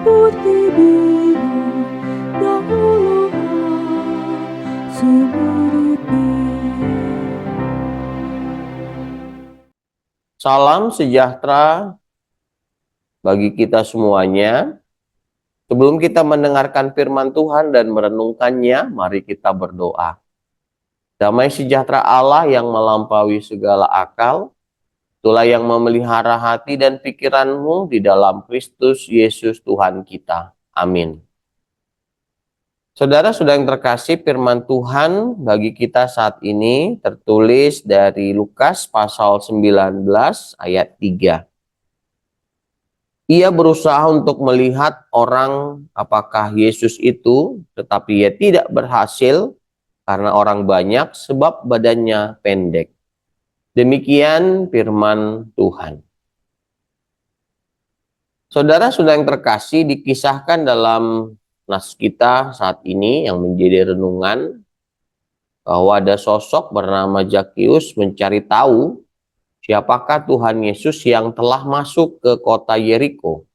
putih biru dahulu surut. Salam sejahtera bagi kita semuanya. Sebelum kita mendengarkan firman Tuhan dan merenungkannya, mari kita berdoa. Damai sejahtera Allah yang melampaui segala akal, itulah yang memelihara hati dan pikiranmu di dalam Kristus Yesus Tuhan kita. Amin. Saudara-saudara yang terkasih, firman Tuhan bagi kita saat ini tertulis dari Lukas pasal 19 ayat 3. Ia berusaha untuk melihat orang apakah Yesus itu, tetapi ia tidak berhasil karena orang banyak sebab badannya pendek. Demikian firman Tuhan. Saudara-saudara yang terkasih, dikisahkan dalam nas kita saat ini yang menjadi renungan bahwa ada sosok bernama Zakius mencari tahu siapakah Tuhan Yesus yang telah masuk ke kota Yeriko.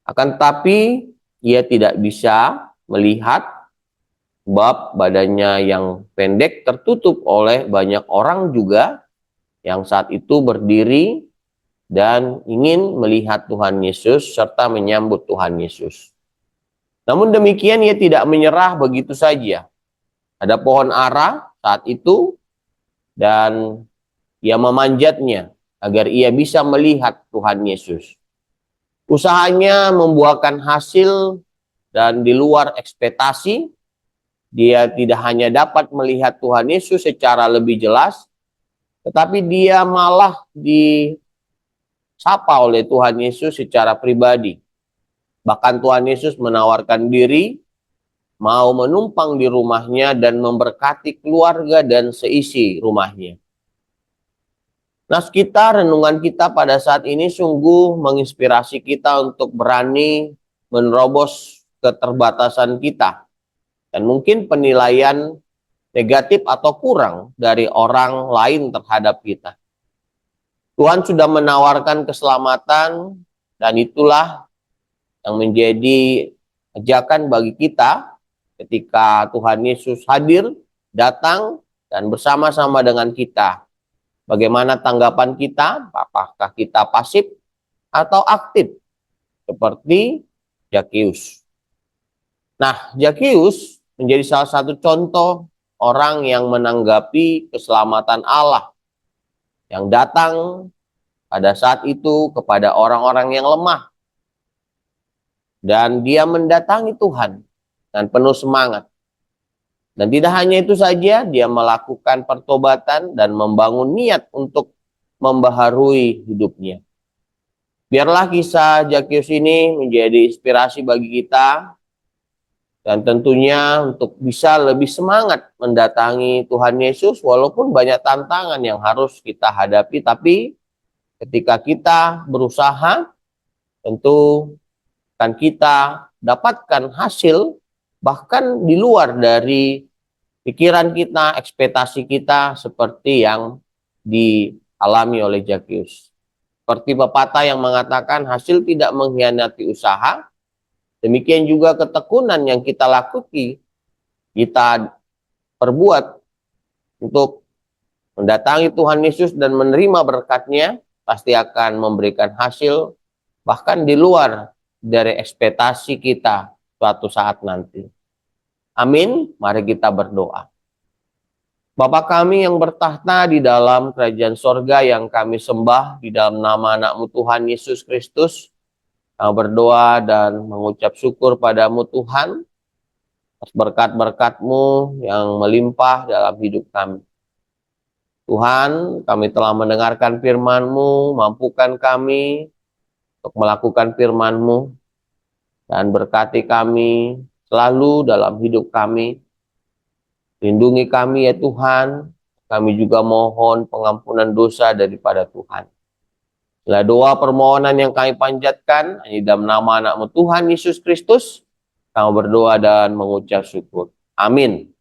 Akan tetapi ia tidak bisa melihat sebab badannya yang pendek tertutup oleh banyak orang juga yang saat itu berdiri dan ingin melihat Tuhan Yesus serta menyambut Tuhan Yesus. Namun demikian ia tidak menyerah begitu saja. Ada pohon ara saat itu dan ia memanjatnya agar ia bisa melihat Tuhan Yesus. Usahanya membuahkan hasil dan di luar ekspektasi. Dia tidak hanya dapat melihat Tuhan Yesus secara lebih jelas, tetapi dia malah disapa oleh Tuhan Yesus secara pribadi. Bahkan Tuhan Yesus menawarkan diri, mau menumpang di rumahnya dan memberkati keluarga dan seisi rumahnya. Nas kita, renungan kita pada saat ini sungguh menginspirasi kita untuk berani menerobos keterbatasan kita. Dan mungkin penilaian negatif atau kurang dari orang lain terhadap kita. Tuhan sudah menawarkan keselamatan dan itulah yang menjadi ajakan bagi kita ketika Tuhan Yesus hadir, datang dan bersama-sama dengan kita. Bagaimana tanggapan kita? Apakah kita pasif atau aktif? Seperti Zakius. Nah, Zakius menjadi salah satu contoh orang yang menanggapi keselamatan Allah yang datang pada saat itu kepada orang-orang yang lemah. Dan dia mendatangi Tuhan dengan penuh semangat. Dan tidak hanya itu saja, dia melakukan pertobatan dan membangun niat untuk membaharui hidupnya. Biarlah kisah Zakius ini menjadi inspirasi bagi kita dan tentunya untuk bisa lebih semangat mendatangi Tuhan Yesus walaupun banyak tantangan yang harus kita hadapi, tapi ketika kita berusaha tentu akan kita dapatkan hasil bahkan di luar dari pikiran kita, ekspektasi kita seperti yang dialami oleh Zakius. Seperti pepatah yang mengatakan hasil tidak mengkhianati usaha, demikian juga ketekunan yang kita lakukan, kita perbuat untuk mendatangi Tuhan Yesus dan menerima berkat-Nya, pasti akan memberikan hasil bahkan di luar dari ekspektasi kita suatu saat nanti. Amin, mari kita berdoa. Bapa kami yang bertahta di dalam kerajaan sorga yang kami sembah di dalam nama anak-Mu Tuhan Yesus Kristus, kami berdoa dan mengucap syukur padamu Tuhan, atas berkat-berkat-Mu yang melimpah dalam hidup kami. Tuhan, kami telah mendengarkan firman-Mu, mampukan kami untuk melakukan firman-Mu, dan berkati kami selalu dalam hidup kami. Lindungi kami ya Tuhan, kami juga mohon pengampunan dosa daripada Tuhan. Inilah doa permohonan yang kami panjatkan, di dalam nama anak-Mu Tuhan Yesus Kristus, kami berdoa dan mengucap syukur. Amin.